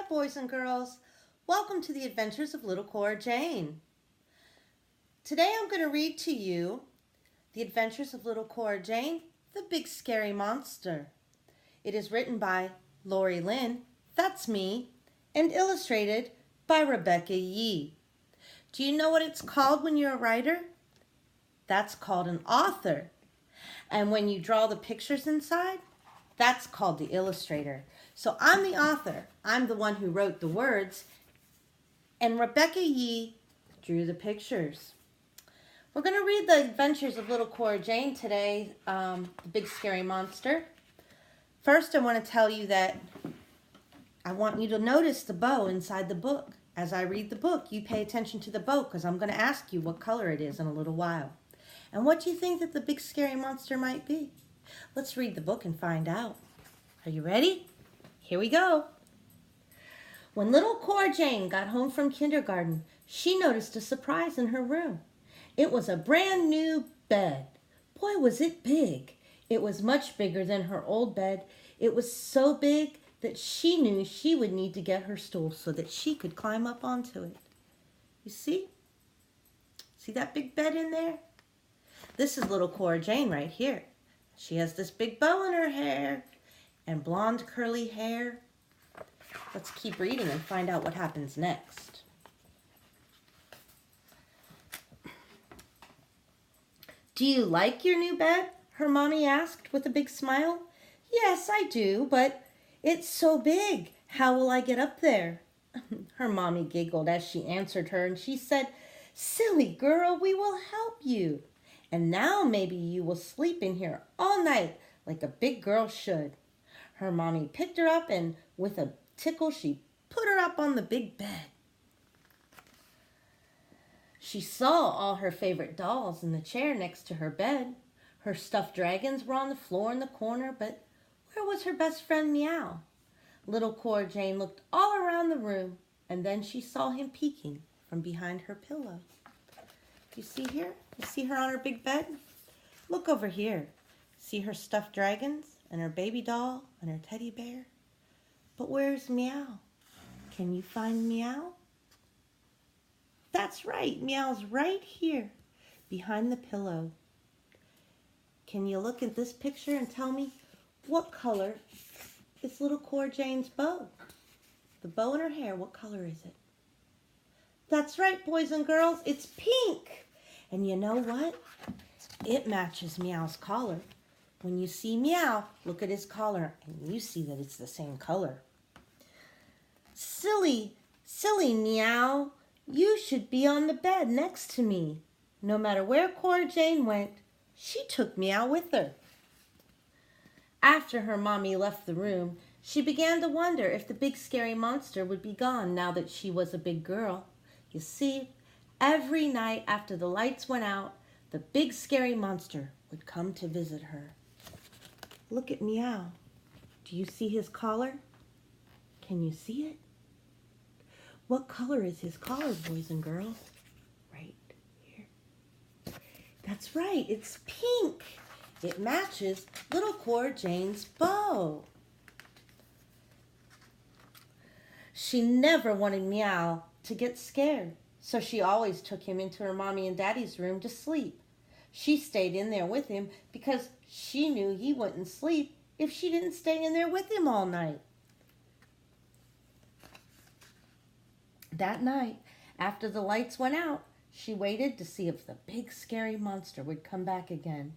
boys and girls. Welcome to the Adventures of Little Cora Jane. Today I'm going to read to you The Adventures of Little Cora Jane, the Big Scary Monster. It is written by Lori Lynn, that's me, and illustrated by Rebecca Yee. Do you know what it's called when you're a writer? That's called an author. And when you draw the pictures inside, that's called the illustrator. So I'm the author. I'm the one who wrote the words. And Rebecca Yee drew the pictures. We're going to read the adventures of Little Cora Jane today, the Big Scary Monster. First, I want to tell you that I want you to notice the bow inside the book. As I read the book, you pay attention to the bow because I'm going to ask you what color it is in a little while. And what do you think that the Big Scary Monster might be? Let's read the book and find out. Are you ready? Here we go. When little Cora Jane got home from kindergarten, she noticed a surprise in her room. It was a brand new bed. Boy, was it big. It was much bigger than her old bed. It was so big that she knew she would need to get her stool so that she could climb up onto it. You see? See that big bed in there? This is little Cora Jane right here. She has this big bow in her hair and blonde curly hair. Let's keep reading and find out what happens next. Do you like your new bed? Her mommy asked with a big smile. Yes, I do, but it's so big. How will I get up there? Her mommy giggled as she answered her, and she said, Silly girl, we will help you. And now maybe you will sleep in here all night like a big girl should. Her mommy picked her up and with a tickle she put her up on the big bed. She saw all her favorite dolls in the chair next to her bed. Her stuffed dragons were on the floor in the corner, but where was her best friend Meow? Little Cora Jane looked all around the room, and then she saw him peeking from behind her pillow. You see here? You see her on her big bed? Look over here. See her stuffed dragons and her baby doll and her teddy bear? But where's Meow? Can you find Meow? That's right, Meow's right here behind the pillow. Can you look at this picture and tell me what color is little Cora Jane's bow? The bow in her hair, what color is it? That's right, boys and girls, it's pink. And you know what? It matches Meow's collar. When you see Meow, look at his collar and you see that it's the same color. Silly Meow, you should be on the bed next to me. No matter where Cora Jane went, she took Meow with her. After her mommy left the room, she began to wonder if the big scary monster would be gone now that she was a big girl. You see, every night after the lights went out, the big scary monster would come to visit her. Look at Meow. Do you see his collar? Can you see it? What color is his collar, boys and girls? Right here. That's right, it's pink. It matches little Cora Jane's bow. She never wanted Meow to get scared, so she always took him into her mommy and daddy's room to sleep. She stayed in there with him because she knew he wouldn't sleep if she didn't stay in there with him all night. That night, after the lights went out, she waited to see if the big scary monster would come back again.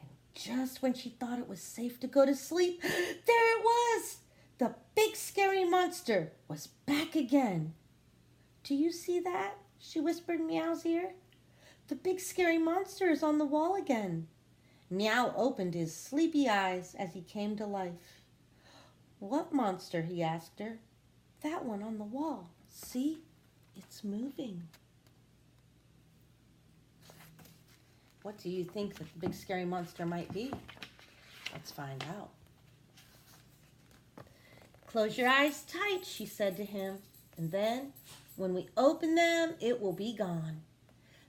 And just when she thought it was safe to go to sleep, there it was! The big scary monster was back again. Do you see that? She whispered in Meow's ear. The big scary monster is on the wall again. Meow opened his sleepy eyes as he came to life. What monster? He asked her. That one on the wall. See? It's moving. What do you think that the big scary monster might be? Let's find out. Close your eyes tight, she said to him, and then when we open them, it will be gone.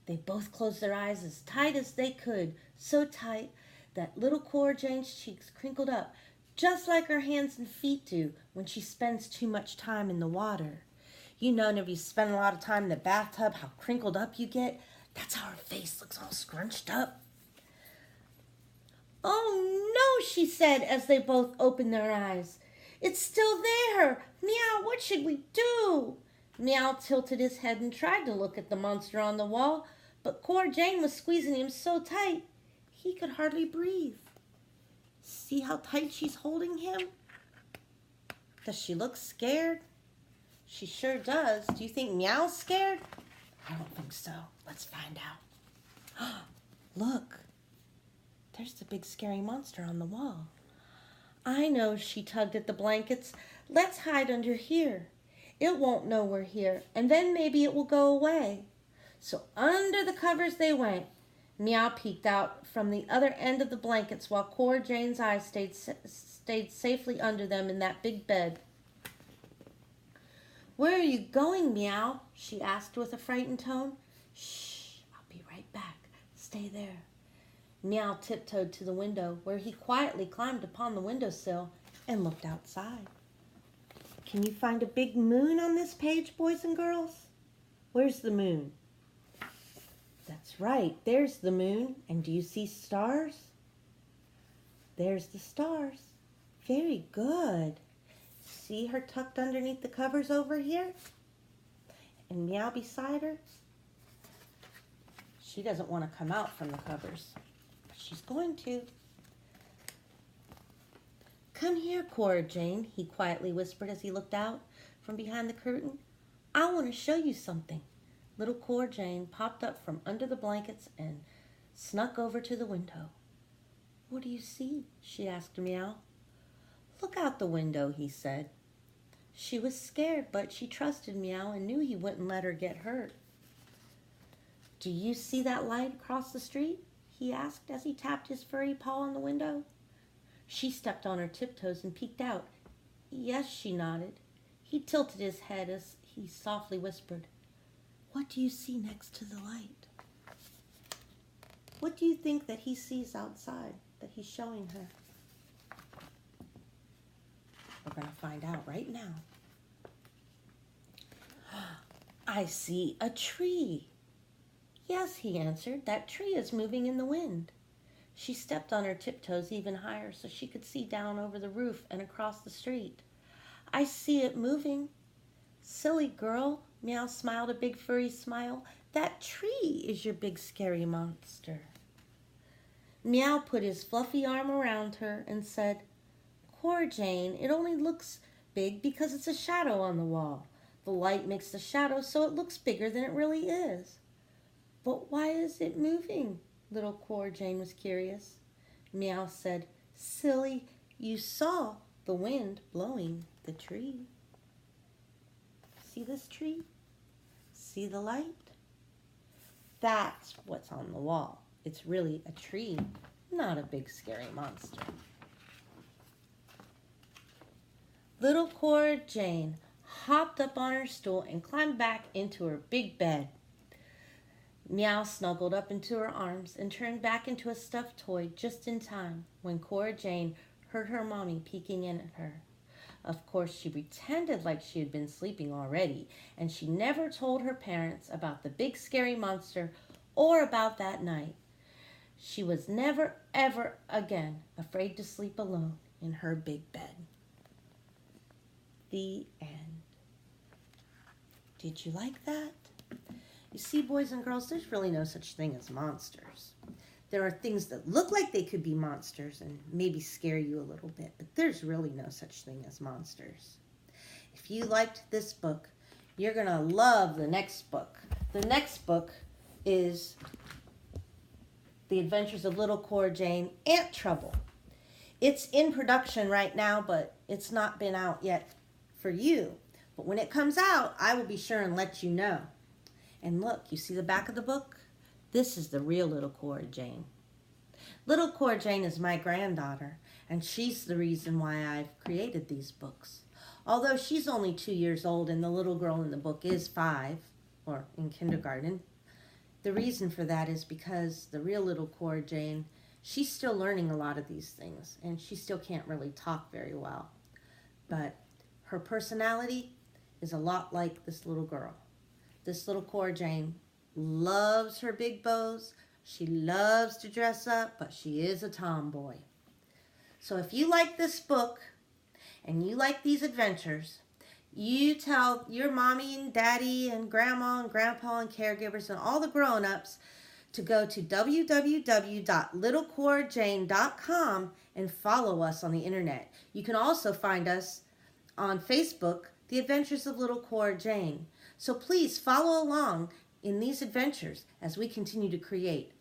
They both closed their eyes as tight as they could, so tight that little Cora Jane's cheeks crinkled up just like her hands and feet do when she spends too much time in the water. You know, if you spend a lot of time in the bathtub, how crinkled up you get. That's how her face looks all scrunched up. "Oh no," she said as they both opened their eyes. "It's still there. Meow, what should we do?" Meow tilted his head and tried to look at the monster on the wall, but Cora Jane was squeezing him so tight he could hardly breathe. See how tight she's holding him? Does she look scared? She sure does. Do you think Meow's scared? I don't think so. Let's find out. Look, there's the big scary monster on the wall. I know, she tugged at the blankets. Let's hide under here. It won't know we're here, and then maybe it will go away. So under the covers they went. Meow peeked out from the other end of the blankets while Cora Jane's eyes stayed safely under them in that big bed. "Where are you going, Meow?" she asked with a frightened tone. "Shh, I'll be right back. Stay there." Meow tiptoed to the window, where he quietly climbed upon the windowsill and looked outside. Can you find a big moon on this page, boys and girls? Where's the moon? That's right, there's the moon. And do you see stars? There's the stars. Very good. See her tucked underneath the covers over here? And Meow beside her? She doesn't want to come out from the covers, but she's going to. "Come here, Cora Jane," he quietly whispered as he looked out from behind the curtain. "I want to show you something." Little Cora Jane popped up from under the blankets and snuck over to the window. "What do you see?" she asked Meow. "Look out the window," he said. She was scared, but she trusted Meow and knew he wouldn't let her get hurt. "Do you see that light across the street?" he asked as he tapped his furry paw on the window. She stepped on her tiptoes and peeked out. "Yes," she nodded. He tilted his head as he softly whispered, "What do you see next to the light?" What do you think that he sees outside that he's showing her? We're going to find out right now. "I see a tree." "Yes," he answered, "that tree is moving in the wind." She stepped on her tiptoes even higher so she could see down over the roof and across the street. "I see it moving." "Silly girl," Meow smiled a big furry smile. "That tree is your big scary monster." Meow put his fluffy arm around her and said, "Cora Jane, it only looks big because it's a shadow on the wall. The light makes the shadow so it looks bigger than it really is." "But why is it moving?" Little Cora Jane was curious. Meow said, "Silly, you saw the wind blowing the tree. See this tree? See the light? That's what's on the wall. It's really a tree, not a big scary monster." Little Cora Jane hopped up on her stool and climbed back into her big bed. Meow snuggled up into her arms and turned back into a stuffed toy just in time when Cora Jane heard her mommy peeking in at her. Of course, she pretended like she had been sleeping already, and she never told her parents about the big scary monster or about that night. She was never, ever again afraid to sleep alone in her big bed. The end. Did you like that? You see, boys and girls, there's really no such thing as monsters. There are things that look like they could be monsters and maybe scare you a little bit, but there's really no such thing as monsters. If you liked this book, you're going to love the next book. The next book is The Adventures of Little Cora Jane, Ant Trouble. It's in production right now, but it's not been out yet for you. But when it comes out, I will be sure and let you know. And look, you see the back of the book? This is the real Little Cora Jane. Little Cora Jane is my granddaughter, and she's the reason why I've created these books. Although she's only 2 years old and the little girl in the book is 5, or in kindergarten, the reason for that is because the real Little Cora Jane She's still learning a lot of these things, and she still can't really talk very well. But her personality is a lot like this little girl. This little Cora Jane loves her big bows. She loves to dress up, but she is a tomboy. So if you like this book and you like these adventures, you tell your mommy and daddy and grandma and grandpa and caregivers and all the grown-ups to go to www.littlecorajane.com and follow us on the internet. You can also find us on Facebook, The Adventures of Little Cora Jane. So please follow along in these adventures as we continue to create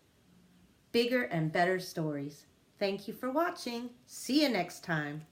bigger and better stories. Thank you for watching. See you next time.